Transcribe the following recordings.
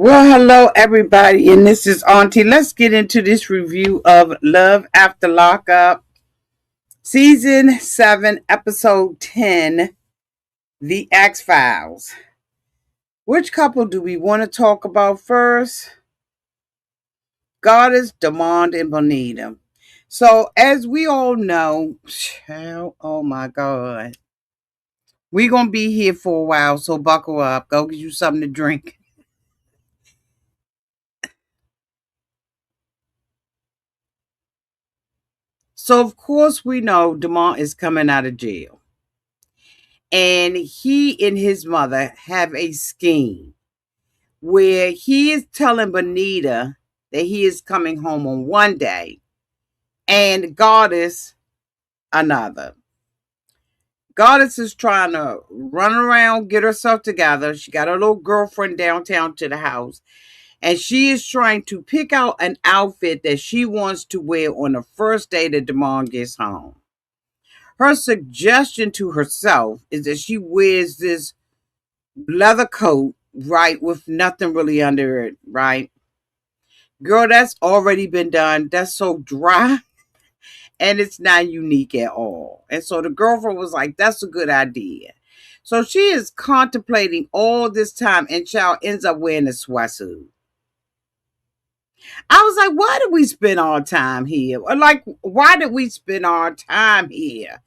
Well, hello everybody, and this is Auntie. Let's get into this review of Love After Lockup, Season 7, Episode 10, The X-Files. Which couple do we want to talk about first? Goddess, Damond, and Bonita. So, as we all know, oh my God, we're going to be here for a while, so buckle up. Go get you something to drink. So, of course, we know Demar is coming out of jail. And he and his mother have a scheme where he is telling Bonita that he is coming home on one day and Goddess another. Goddess is trying to run around, get herself together. She got her little girlfriend downtown to the house, and she is trying to pick out an outfit that she wants to wear on the first day that Damon gets home. Her suggestion to herself is that she wears this leather coat, right, with nothing really under it, right? Girl, that's already been done. That's so dry and it's not unique at all. And so the girlfriend was like, that's a good idea. So she is contemplating all this time and child ends up wearing a sweatsuit. I was like, why did we spend our time here? Or like, why did we spend our time here?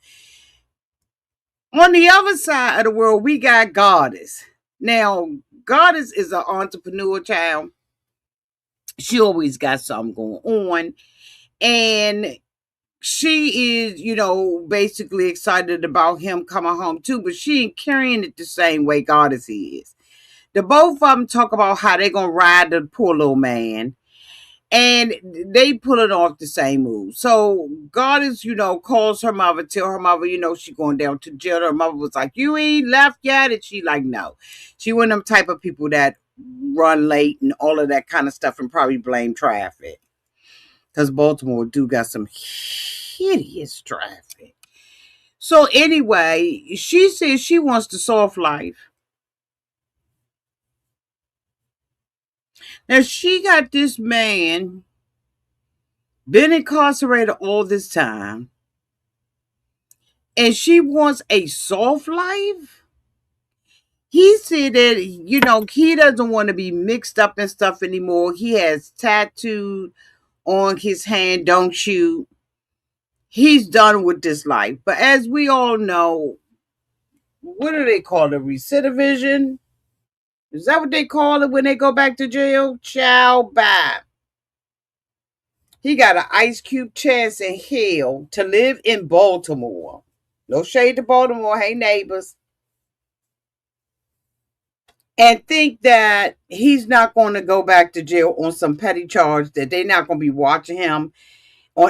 On the other side of the world, we got Goddess. Now, Goddess is an entrepreneur child. She always got something going on. And she is, basically excited about him coming home too, but she ain't carrying it the same way Goddess is. The both of them talk about how they're going to ride the poor little man. And they pull it off the same move. So Goddess, calls her mother, tell her mother, she going down to jail. Her mother was like, you ain't left yet? And she like, no. She one of them type of people that run late and all of that kind of stuff and probably blame traffic. Because Baltimore do got some hideous traffic. So anyway, she says she wants the soft life. Now she got this man been incarcerated all this time, and she wants a soft life. He said that, he doesn't want to be mixed up in stuff anymore. He has tattooed on his hand, don't shoot. He's done with this life. But as we all know, what do they call it? Recidivism? Is that what they call it when they go back to jail? Chow bye. He got an ice cube chance in hell to live in Baltimore. No shade to Baltimore. Hey, neighbors. And think that he's not going to go back to jail on some petty charge that they're not going to be watching him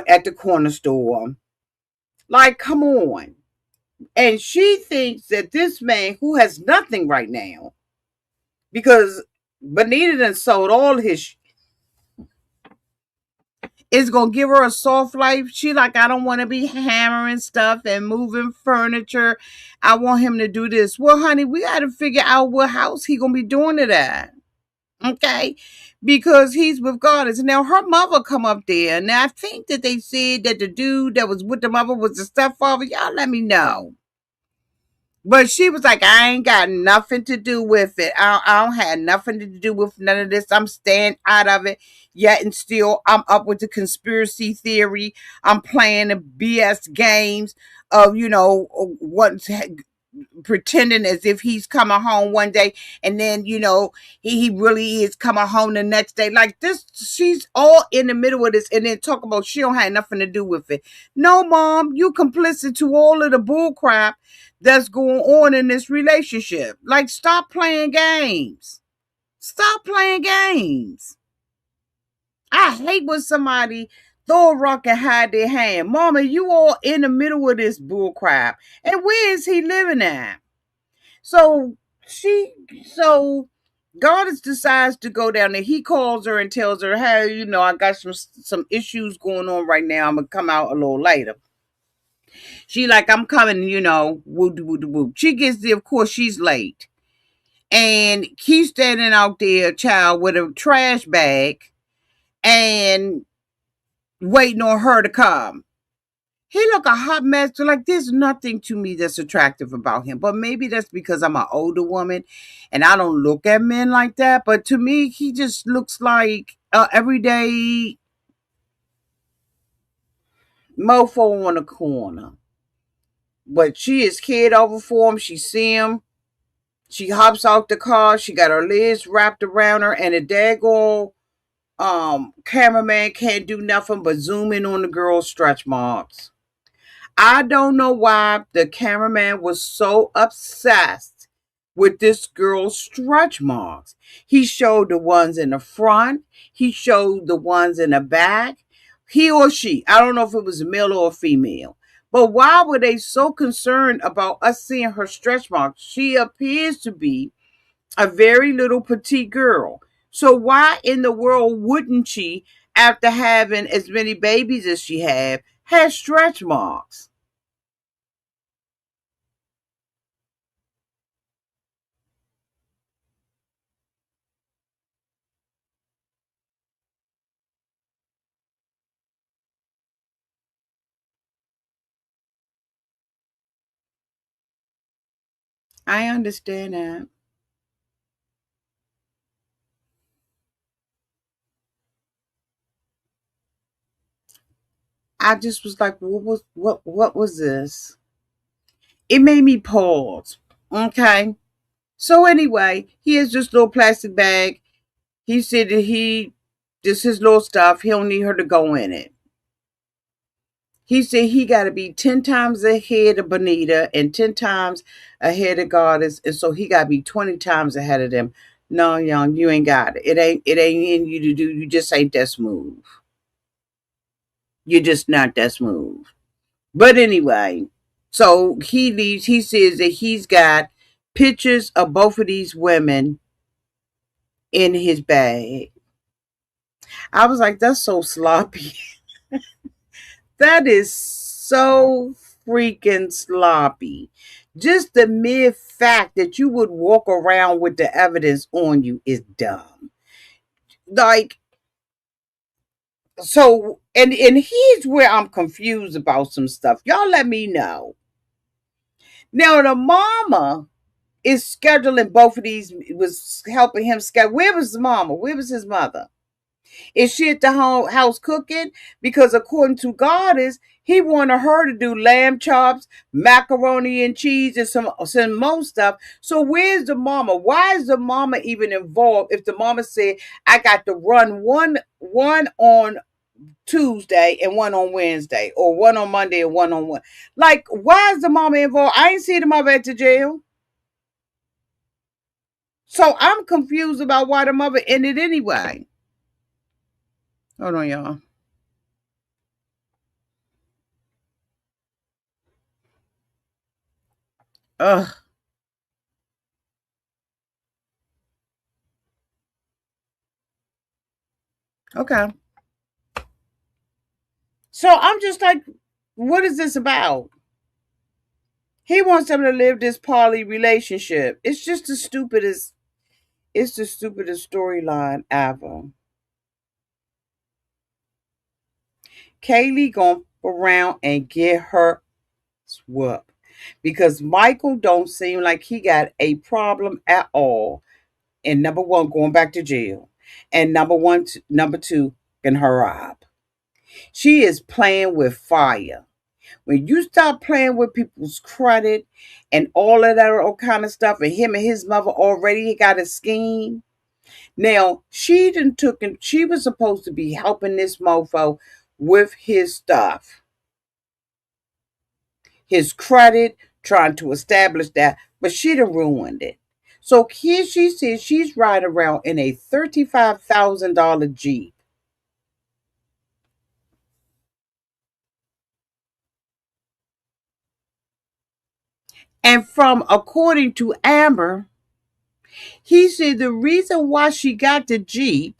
at the corner store. Like, come on. And she thinks that this man who has nothing right now, because Bonita done sold all his is gonna give her a soft life. She like, I don't want to be hammering stuff and moving furniture. I want him to do this. Well, honey, we got to figure out what house he gonna be doing it at. Okay, because he's with Goddess. Now her mother come up there. Now I think that they said that the dude that was with the mother was the stepfather. Y'all let me know. But she was like, I ain't got nothing to do with it. I don't have nothing to do with none of this. I'm staying out of it. Yet and still, I'm up with the conspiracy theory. I'm playing the BS games of, what pretending as if he's coming home one day and then he really is coming home the next day. Like this, she's all in the middle of this and then talk about she don't have nothing to do with it. No, mom, you complicit to all of the bull crap that's going on in this relationship. Like, stop playing games. Stop playing games. I hate when somebody throw a rock and hide their hand. Mama, you all in the middle of this bull crap. And where is he living at? So Goddess decides to go down there. He calls her and tells her, hey, I got some issues going on right now. I'm gonna come out a little later. She like, I'm coming, woo. She gets there, of course, she's late. And he's standing out there, child, with a trash bag and waiting on her to come. He look a hot mess. Like, there's nothing to me that's attractive about him. But maybe that's because I'm an older woman and I don't look at men like that. But to me, he just looks like everyday mofo on the corner. But she is cared over for him. She see him. She hops out the car. She got her legs wrapped around her, and the daggone cameraman can't do nothing but zoom in on the girl's stretch marks. I don't know why the cameraman was so obsessed with this girl's stretch marks. He showed the ones in the front. He showed the ones in the back. He or she, I don't know if it was a male or a female. But why were they so concerned about us seeing her stretch marks? She appears to be a very little petite girl. So why in the world wouldn't she, after having as many babies as she had, have stretch marks? I understand that. I just was like, what was this? It made me pause. Okay. So anyway, he has this little plastic bag. He said that this his little stuff. He don't need her to go in it. He said he got to be 10 times ahead of Bonita and 10 times ahead of Goddess. And so he got to be 20 times ahead of them. No, young, you ain't got it. It ain't in you to do. You just ain't that smooth. You're just not that smooth. But anyway, so he leaves. He says that he's got pictures of both of these women in his bag. I was like, that's so sloppy. That is so freaking sloppy. Just the mere fact that you would walk around with the evidence on you is dumb. Like, so, and here's where I'm confused about some stuff. Y'all let me know. Now, the mama is scheduling both of these, was helping him schedule. Where was the mama? Where was his mother? Is she at the house cooking? Because according to Goddess, he wanted her to do lamb chops, macaroni and cheese, and some more stuff. So where's the mama? Why is the mama even involved? If the mama said, I got to run one on Tuesday and one on Wednesday, or one on Monday and one on one. Like, why is the mama involved? I ain't see the mother at the jail. So I'm confused about why the mother ended anyway. Hold on, y'all. Ugh. Okay. So I'm just like, what is this about? He wants them to live this poly relationship. It's the stupidest storyline ever. Kayleigh gonna around and get her whoop because Michael don't seem like he got a problem at all. And number one, going back to jail, and number two, in her up. She is playing with fire. When you start playing with people's credit and all of that all kind of stuff, and him and his mother already got a scheme. Now she didn't took him. She was supposed to be helping this mofo with his stuff, his credit, trying to establish that, but she done ruined it. So here she says she's riding around in a $35,000 Jeep. And from according to Amber, he said the reason why she got the Jeep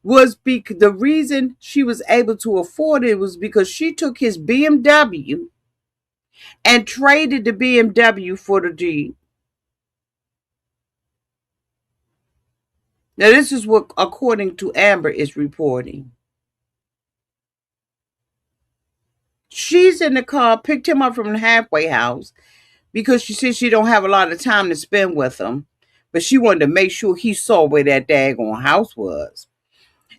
was because the reason she was able to afford it was because she took his BMW and traded the BMW for the Jeep. Now, this is what, according to Amber, is reporting. She's in the car, picked him up from the halfway house because she said she don't have a lot of time to spend with him, but she wanted to make sure he saw where that daggone house was.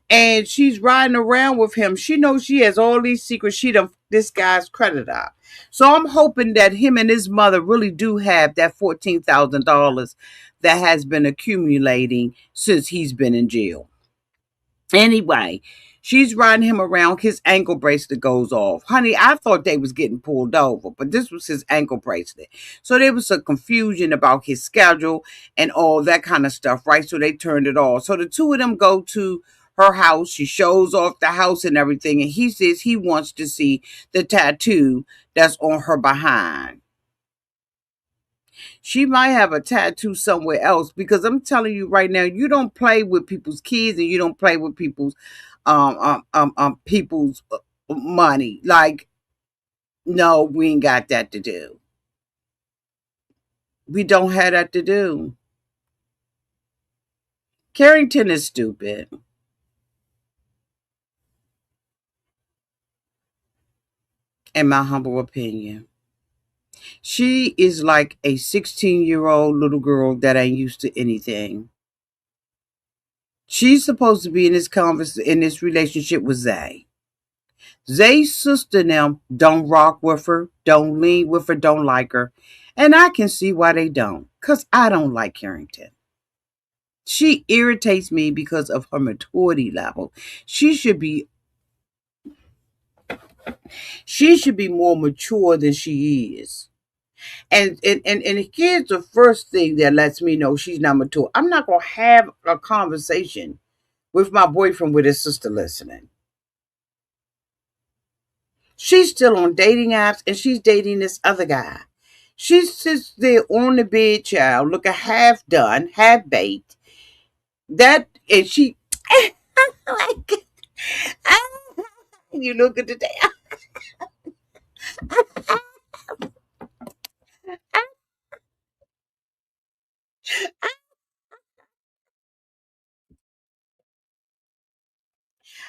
And she's riding around with him. She knows she has all these secrets. She done this guy's credit up. So I'm hoping that him and his mother really do have that $14,000 that has been accumulating since he's been in jail. Anyway, she's riding him around. His ankle bracelet goes off. Honey, I thought they was getting pulled over, but this was his ankle bracelet. So there was some confusion about his schedule and all that kind of stuff, right? So they turned it off. So the two of them go to her house. She shows off the house and everything. And he says he wants to see the tattoo that's on her behind. She might have a tattoo somewhere else, because I'm telling you right now, you don't play with people's kids and you don't play with people's money. Like, no, we ain't got that to do. We don't have that to do. Karrington is stupid, in my humble opinion. She is like a 16-year-old little girl that ain't used to anything. She's supposed to be in this relationship with Zay. Zay's sister and them don't rock with her, don't lean with her, don't like her. And I can see why they don't. Because I don't like Karrington. She irritates me because of her maturity level. She should be more mature than she is. And here's the first thing that lets me know she's not mature. I'm not gonna have a conversation with my boyfriend with his sister listening. She's still on dating apps and she's dating this other guy. She sits there on the bed, child, looking half done, half baked. That and she like you look at the day.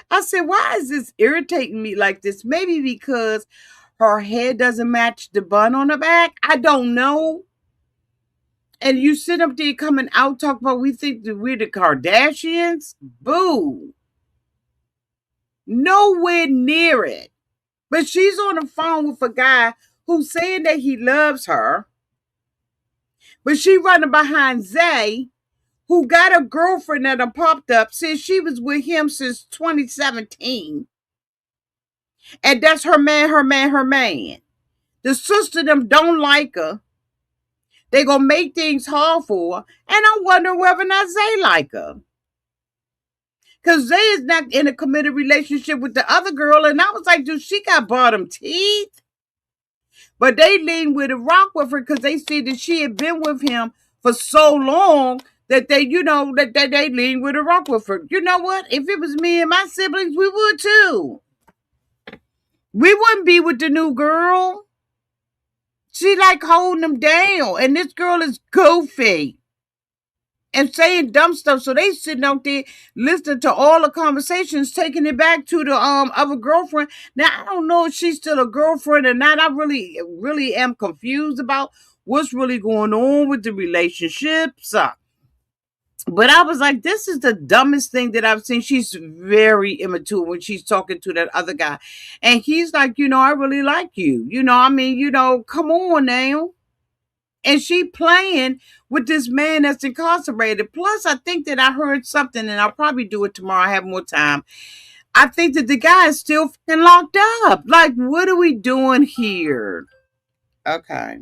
I said, why is this irritating me like this? Maybe because her hair doesn't match the bun on her back. I don't know. And you sit up there coming out talk about we think that we're the Kardashians? Boo. Nowhere near it. But she's on the phone with a guy who's saying that he loves her. But she running behind Zay, who got a girlfriend that popped up since she was with him since 2017. And that's her man, her man, her man. The sister them don't like her. They gonna make things hard for her. And I wonder whether or not Zay like her. Because Zay is not in a committed relationship with the other girl. And I was like, dude, she got bottom teeth. But they leaned with a rock with her because they said that she had been with him for so long that they leaned with a rock with her. You know what? If it was me and my siblings, we would too. We wouldn't be with the new girl. She like holding them down. And this girl is goofy and saying dumb stuff. So they sitting out there listening to all the conversations, taking it back to the other girlfriend. Now I don't know if she's still a girlfriend or not. I really am confused about what's really going on with the relationships. But I was like, this is the dumbest thing that I've seen. She's very immature when she's talking to that other guy. And he's like, I really like you. Come on now. And she playing with this man that's incarcerated. Plus, I think that I heard something, and I'll probably do it tomorrow. I have more time. I think that the guy is still fucking locked up. Like, what are we doing here? Okay.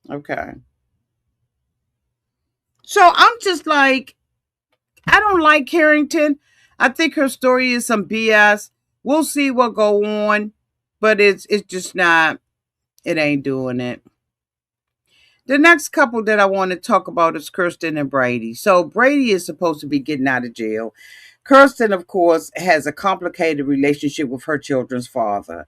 Okay. So I'm just like, I don't like Karrington. I think her story is some BS. We'll see what go on, but it's just not. It ain't doing it. The next couple that I want to talk about is Kirsten and Brady. So Brady is supposed to be getting out of jail. Kirsten, of course, has a complicated relationship with her children's father.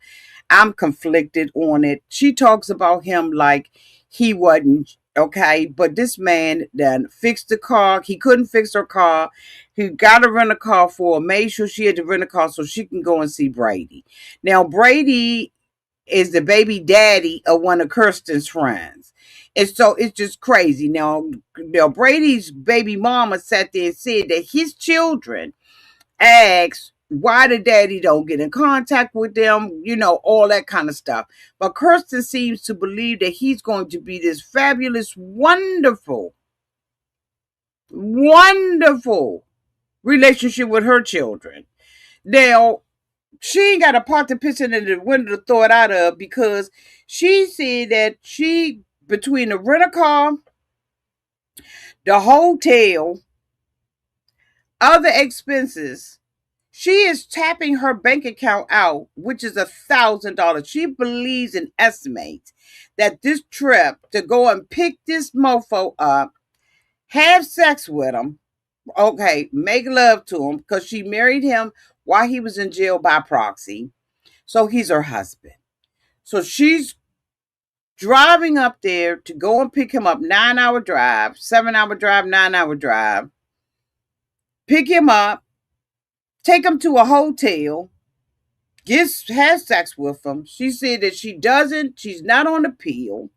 I'm conflicted on it. She talks about him like he wasn't Okay, but this man then fixed the car. He couldn't fix her car. He got to rent a car for her, made sure she had to rent a car so she can go and see Brady. Now, Brady is the baby daddy of one of Kirsten's friends. And so it's just crazy. Now Brady's baby mama sat there and said that his children asked why the daddy don't get in contact with them, all that kind of stuff. But Kirsten seems to believe that he's going to be this fabulous, wonderful, wonderful relationship with her children. Now, she ain't got a pot to piss in the window to throw it out of, because she said that between the rent-a-car, the hotel, other expenses, she is tapping her bank account out, which is $1,000. She believes and estimates that this trip to go and pick this mofo up, have sex with him, okay, make love to him, because she married him while he was in jail by proxy. So he's her husband. So she's driving up there to go and pick him up, 9-hour drive, 7-hour drive, 9-hour drive, pick him up, take him to a hotel, has sex with him. She said that she's not on the pill.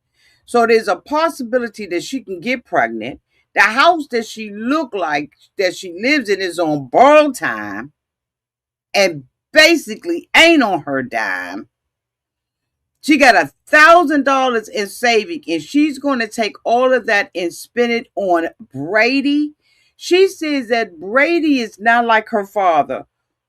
So there's a possibility that she can get pregnant. The house that she look like that she lives in is on borrowed time and basically ain't on her dime. She got $1,000 in saving, and she's going to take all of that and spend it on Brady. She says that Brady is not like her father,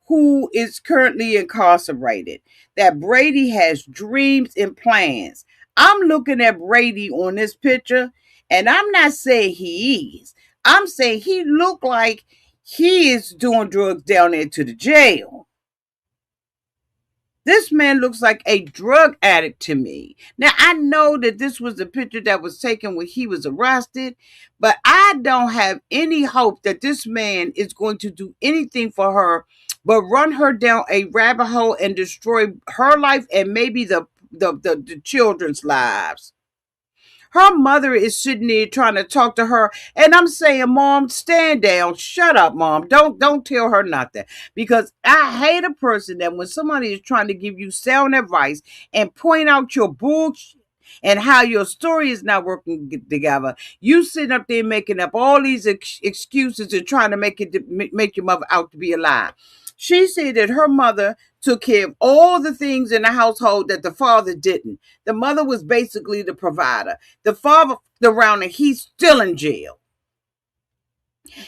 who is currently incarcerated, that Brady has dreams and plans. I'm looking at Brady on this picture, and I'm not saying he is. I'm saying he looked like he is doing drugs down there to the jail. This man looks like a drug addict to me. Now, I know that this was a picture that was taken when he was arrested, but I don't have any hope that this man is going to do anything for her but run her down a rabbit hole and destroy her life and maybe the children's lives. Her mother is sitting there trying to talk to her, and I'm saying, Mom, stand down. Shut up, Mom. Don't tell her nothing. Because I hate a person that when somebody is trying to give you sound advice and point out your bullshit and how your story is not working together, you sitting up there making up all these excuses and trying to make your mother out to be a lie. She said that her mother took care of all the things in the household that the father didn't. The mother was basically the provider. The father around, and he's still in jail.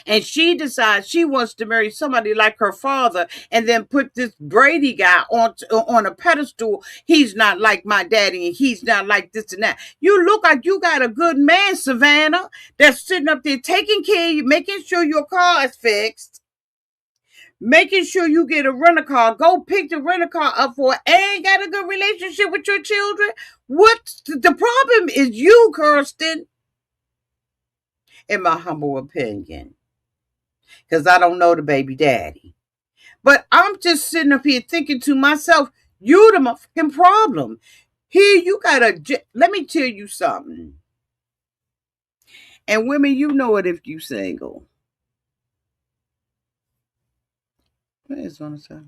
And she decides she wants to marry somebody like her father and then put this Brady guy on a pedestal. He's not like my daddy and he's not like this and that. You look like you got a good man, Savannah, that's sitting up there taking care of you, making sure your car is fixed, making sure you get a rent-a-car, go pick the rent-a-car up for, and got a good relationship with your children. What the problem is you, Kirsten, in my humble opinion, because I don't know the baby daddy. But I'm just sitting up here thinking to myself, you the motherfucking problem. Here you let me tell you something. And women, you know it if you single. What is on the side?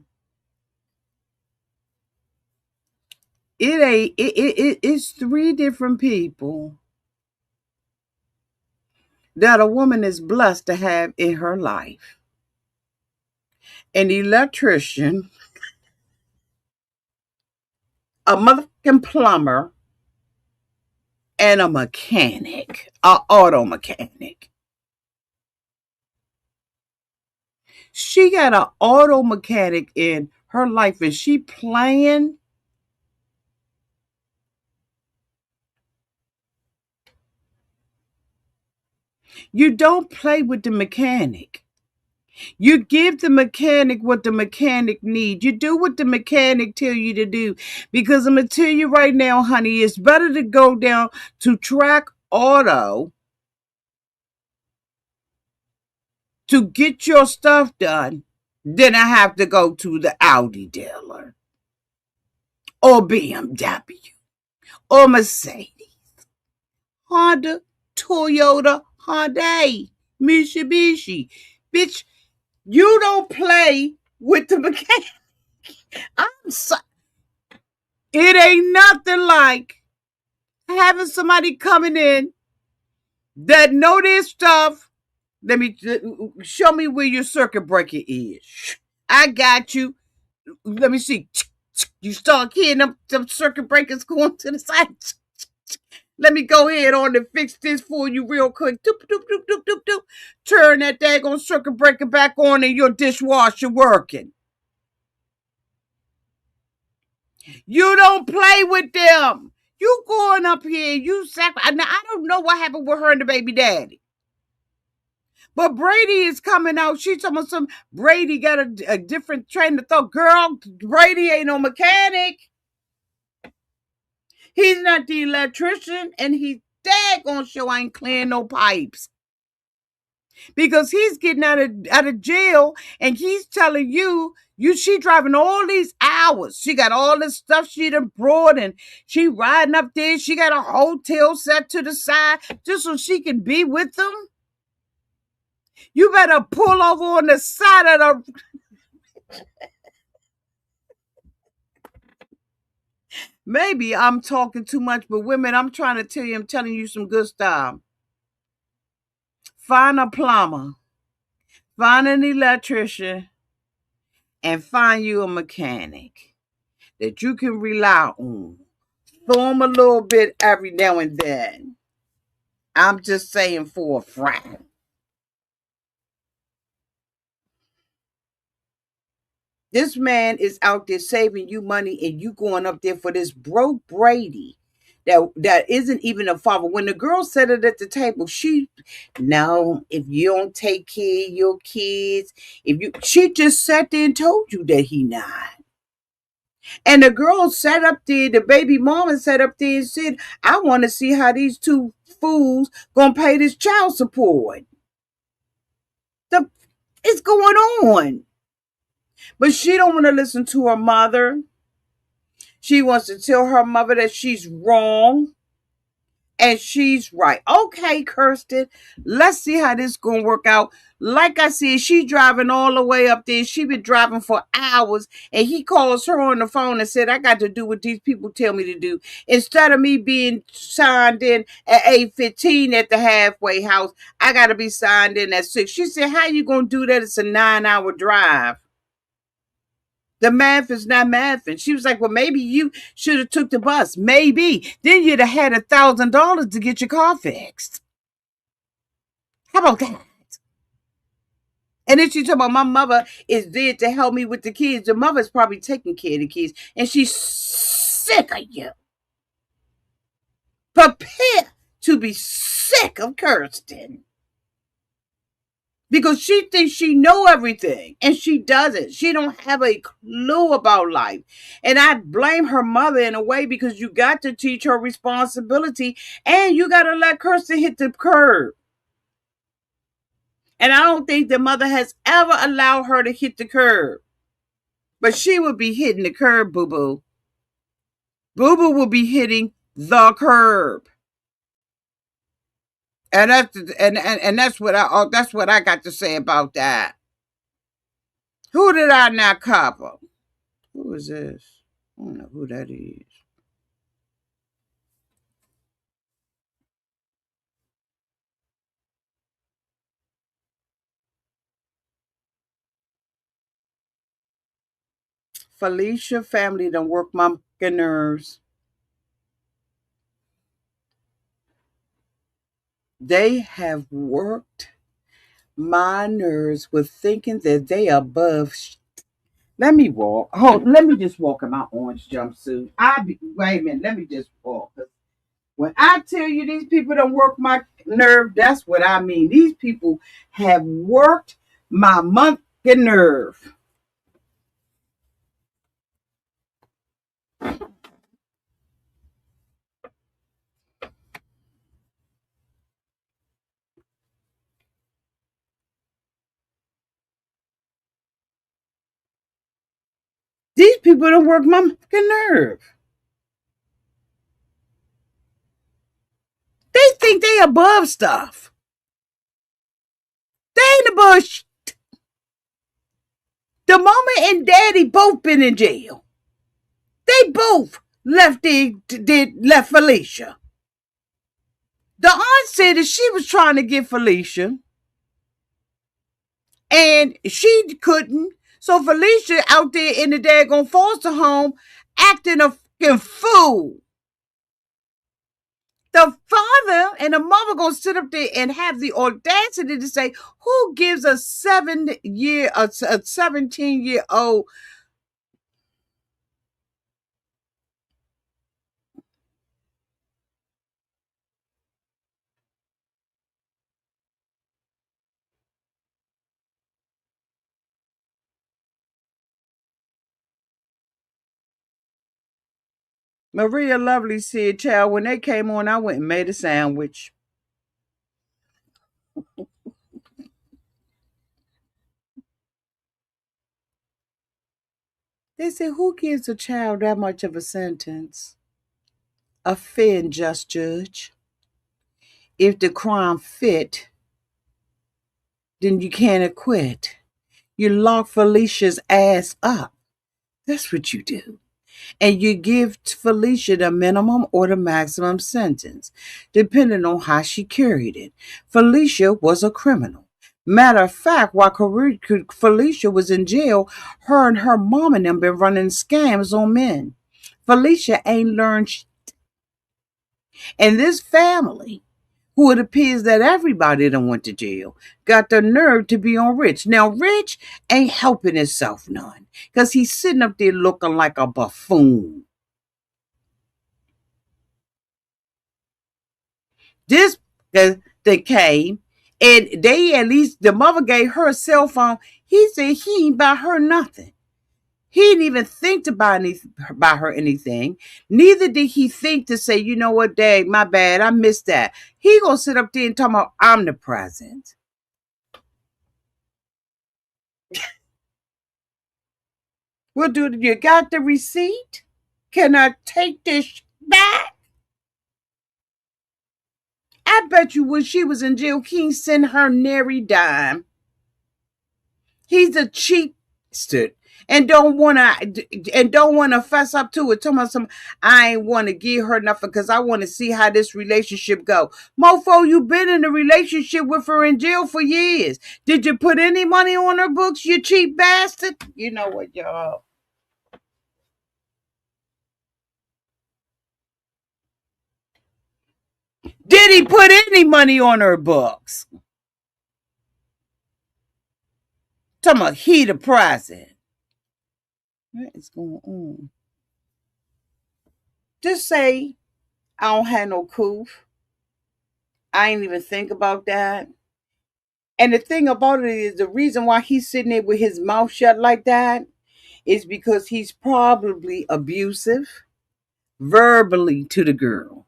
It's 3 different people that a woman is blessed to have in her life. An electrician, a motherfucking plumber, and a mechanic, an auto mechanic. She got an auto mechanic in her life, and she playing. You don't play with the mechanic. You give the mechanic what the mechanic needs. You do what the mechanic tell you to do. Because I'm going to tell you right now, honey, it's better to go down to Track Auto to get your stuff done than I have to go to the Audi dealer or BMW or Mercedes, Honda, Toyota, Hyundai, Mitsubishi. Bitch, you don't play with the mechanic. I'm so, it ain't nothing like having somebody coming in that know this stuff. Let me show me where your circuit breaker is. I got you. Let me see. You start hearing them circuit breakers going to the side. Let me go ahead on and fix this for you real quick. Doop, doop, doop, doop, doop, doop. Turn that daggone circuit breaker back on and your dishwasher working. You don't play with them. You going up here, you now I don't know what happened with her and the baby daddy. But Brady is coming out. She's talking about some Brady got a different train of thought. Girl, Brady ain't no mechanic. He's not the electrician, and he's daggone sure ain't clearing no pipes. Because he's getting out of jail, and he's telling you she driving all these hours. She got all this stuff she done brought, and she riding up there. She got a hotel set to the side just so she can be with them. You better pull over on the side of the... Maybe I'm talking too much, but women, I'm trying to tell you, I'm telling you some good stuff. Find a plumber, find an electrician, and find you a mechanic that you can rely on. Throw them a little bit every now and then. I'm just saying for a friend. This man is out there saving you money, and you going up there for this broke Brady that isn't even a father. When the girl said it at the table, no, if you don't take care of your kids, she just sat there and told you that he not. And the girl sat up there, the baby mama sat up there and said, I want to see how these two fools gonna pay this child support. It's going on. But she don't want to listen to her mother. She wants to tell her mother that she's wrong and she's right. Okay, Kirsten, let's see how this gonna work out. Like I said, she driving all the way up there. She been driving for hours, and he calls her on the phone and said, I got to do what these people tell me to do. Instead of me being signed in at 8:15 at the halfway house, I got to be signed in at 6. She said, how you gonna do that? It's a 9-hour drive. The math is not math. And she was like, well, maybe you should have took the bus. Maybe. Then you'd have had $1,000 to get your car fixed. How about that? And then she talking about my mother is there to help me with the kids. The mother's probably taking care of the kids. And she's sick of you. Prepare to be sick of Kirsten. Because she thinks she know everything, and she doesn't. She don't have a clue about life. And I blame her mother in a way, because you got to teach her responsibility, and you got to let Kirsten hit the curb. And I don't think the mother has ever allowed her to hit the curb. But she will be hitting the curb, boo-boo. Boo-boo will be hitting the curb. And that's what I got to say about that. Who did I not cover? Who is this? I don't know who that is. Felicia family done work my nerves. They have worked my nerves with thinking that they above. Let me walk. Let me just walk in my orange jumpsuit. Wait a minute. Let me just walk. When I tell you these people don't work my nerve, that's what I mean. These people have worked my monkey nerve. These people don't work my monkey nerve. They They think they above stuff. They ain't above The mama and daddy both been in jail. They both left Felicia. The aunt said that she was trying to get Felicia and she couldn't. So Felicia out there in the daggone foster home acting a fucking fool. The father and the mother gonna sit up there and have the audacity to say, who gives a 17-year-old? Maria Lovely said, child, when they came on, I went and made a sandwich. They said, who gives a child that much of a sentence? A fair and just judge. If the crime fit, then you can't acquit. You lock Felicia's ass up. That's what you do. And you give Felicia the minimum or the maximum sentence, depending on how she carried it. Felicia was a criminal. Matter of fact, while Felicia was in jail, her and her mom and them been running scams on men. Felicia ain't learned and this family, who it appears that everybody that went to jail, got the nerve to be on Rich. Now, Rich ain't helping himself none, because he's sitting up there looking like a buffoon. This they came, and they at least, the mother gave her a cell phone. He said he ain't buy her nothing. He didn't even think to buy her anything. Neither did he think to say, you know what, Dad, my bad, I missed that. He gonna sit up there and talk about omnipresent. Well, dude, you got the receipt? Can I take this back? I bet you when she was in jail, he sent her nary dime. He's a cheap and don't wanna fuss up to it. Tell me some. I ain't want to give her nothing because I want to see how this relationship go. Mofo, you been in a relationship with her in jail for years. Did you put any money on her books, you cheap bastard? You know what, y'all? Did he put any money on her books? Talking about he the president. What is going on? Just say I don't have no coof. I ain't even think about that. And the thing about it is the reason why he's sitting there with his mouth shut like that is because he's probably abusive verbally to the girl.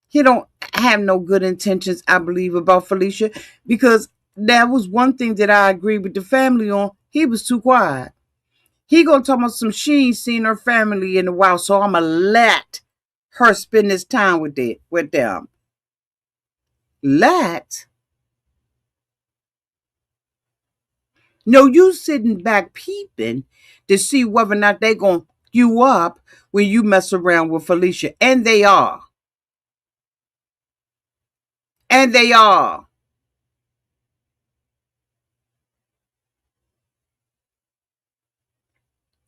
He don't have no good intentions, I believe, about Felicia, because that was one thing that I agree with the family on. He was too quiet. He gonna talk about some she ain't seen her family in a while, so I'ma let her spend this time with them. Let? No, you sitting back peeping to see whether or not they gonna you up when you mess around with Felicia. And they are. And they are.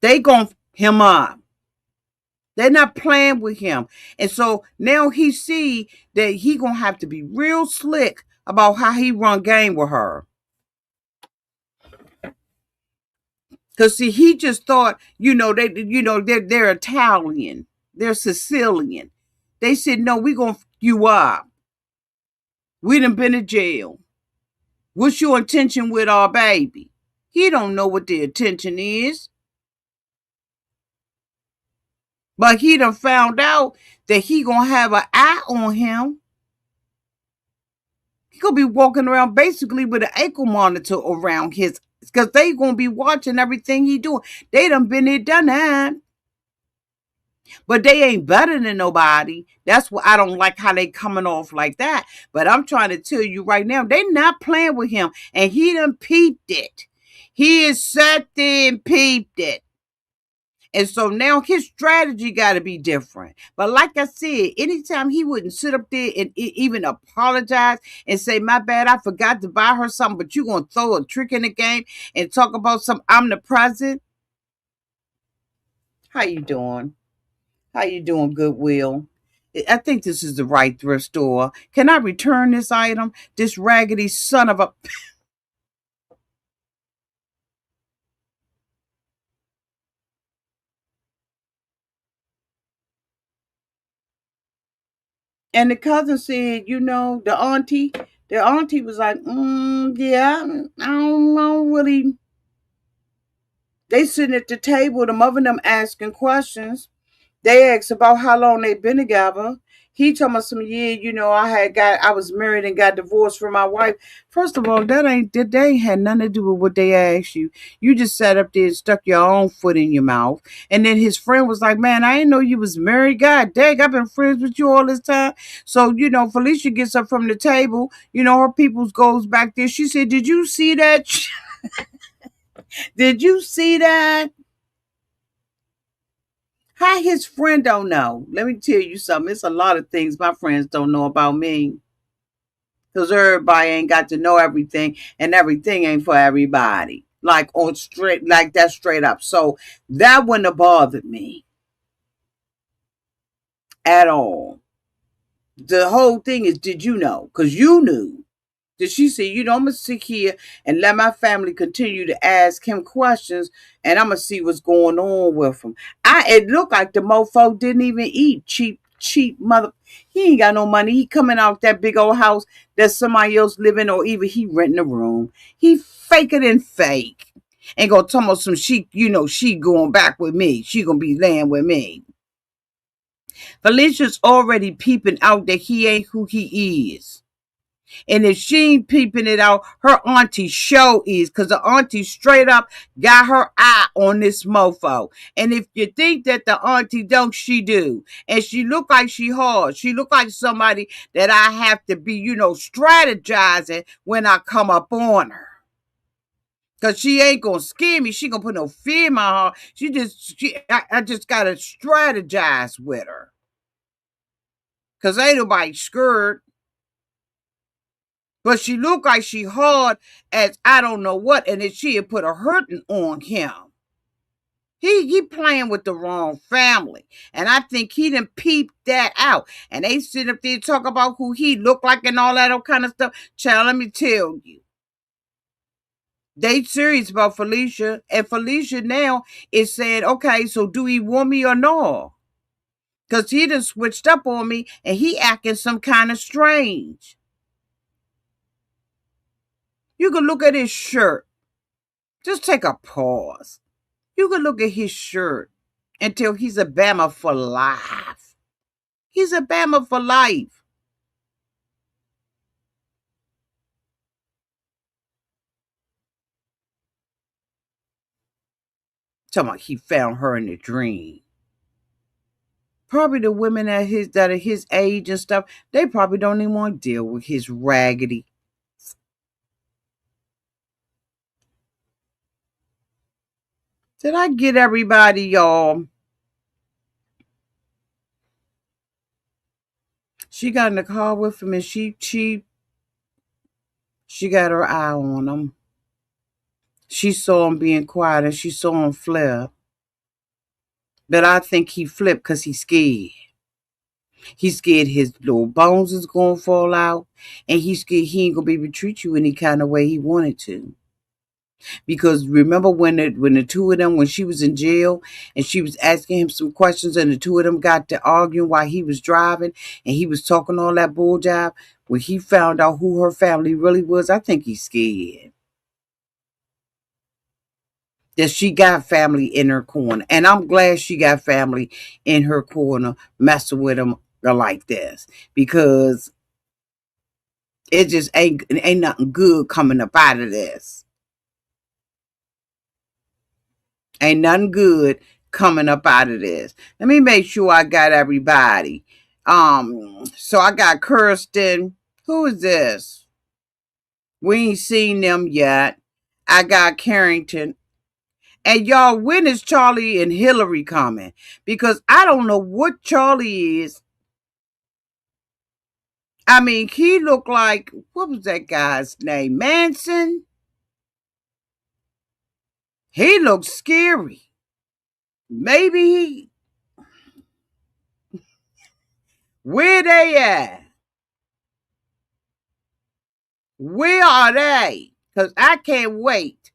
They gonna him up. They're not playing with him. And so now he see that he gonna have to be real slick about how he run game with her. Cause see, he just thought, they're Italian, they're Sicilian. They said, no, we gonna you up. We done been to jail. What's your intention with our baby? He don't know what the intention is. But he done found out that he gonna have an eye on him. He gonna be walking around basically with an ankle monitor around his, because they gonna be watching everything he doing. They done been there, done that. But they ain't better than nobody. That's what I don't like, how they coming off like that. But I'm trying to tell you right now, they not playing with him. And he done peeped it. He is sat there and peeped it. And so now his strategy got to be different. But like I said, anytime he wouldn't sit up there and even apologize and say, my bad, I forgot to buy her something, but you going to throw a trick in the game and talk about some omnipresent. How you doing? How you doing, Goodwill? I think this is the right thrift store. Can I return this item? This raggedy son of a... And the cousin said, the auntie was like, yeah, I don't know really. They sitting at the table, the mother and them asking questions. They asked about how long they been together. He told me some year, I was married and got divorced from my wife. First of all, that ain't had nothing to do with what they asked you. You just sat up there and stuck your own foot in your mouth. And then his friend was like, man, I didn't know you was married. God dang, I've been friends with you all this time. So, Felicia gets up from the table, her peoples goes back there. She said, did you see that? Did you see that? How his friend don't know? Let me tell you something. It's a lot of things my friends don't know about me. Because everybody ain't got to know everything, and everything ain't for everybody. Like that straight up. So that wouldn't have bothered me at all. The whole thing is, did you know? Because you knew. Did she say, I'm going to sit here and let my family continue to ask him questions, and I'm going to see what's going on with him. It looked like the mofo didn't even eat. Cheap mother. He ain't got no money. He coming out that big old house that somebody else living, or even he renting a room. He faker than fake. Ain't gonna tell me some she going back with me. She gonna be laying with me. Felicia's already peeping out that he ain't who he is. And if she ain't peeping it out, her auntie show is, because the auntie straight up got her eye on this mofo. And if you think that the auntie don't, she do. And she look like she hard. She look like somebody that I have to be, strategizing when I come up on her. Because she ain't going to scare me. She going to put no fear in my heart. I just got to strategize with her. Because ain't nobody scared. But she looked like she hard as I don't know what, and then she had put a hurting on him. He playing with the wrong family. And I think he done peeped that out. And they sit up there and talk about who he looked like and all that kind of stuff. Child, let me tell you. They serious about Felicia. And Felicia now is saying, okay, so do he want me or no? Because he done switched up on me and he acting some kind of strange. You can look at his shirt. Just take a pause. You can look at his shirt until he's a Bama for life. He's a Bama for life. Talking about he found her in a dream. Probably the women that are his age and stuff, they probably don't even want to deal with his raggedy. Did I get everybody, y'all? She got in the car with him and she got her eye on him. She saw him being quiet and she saw him flip. But I think he flipped because he's scared. He's scared his little bones is going to fall out. And he's scared he ain't going to be able to treat you any kind of way he wanted to. Because remember when the two of them, when she was in jail and she was asking him some questions and the two of them got to arguing while he was driving and he was talking all that bull jive, when he found out who her family really was, I think he's scared that she got family in her corner. And I'm glad she got family in her corner messing with him like this, because it just ain't nothing good coming up out of this. Ain't nothing good coming up out of this. Let me make sure I got everybody. So I got Kirsten. Who is this? We ain't seen them yet. I got Karrington. And y'all, when is Charlie and Hillary coming? Because I don't know what Charlie is. I mean, he looked like, what was that guy's name? Manson? He looked scary. Maybe where they at? Where are they? Because I can't wait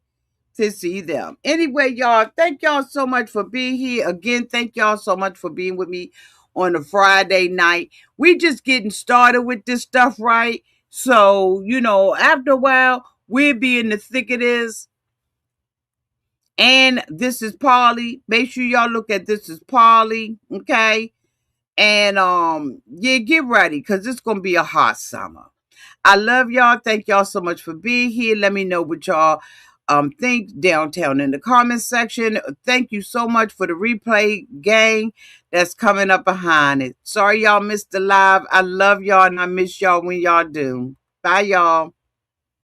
to see them. Anyway, y'all, thank y'all so much for being here. Again, thank y'all so much for being with me on a Friday night. We just getting started with this stuff, right? So, after a while, we'll be in the thick of this. And this is Polly. Make sure y'all look at This Is Polly, okay? And yeah, get ready because it's gonna be a hot summer. I love y'all. Thank y'all so much for being here. Let me know what y'all think downtown in the comment section. Thank you so much for the replay gang that's coming up behind it. Sorry y'all missed the live. I love y'all and I miss y'all when y'all do. Bye y'all.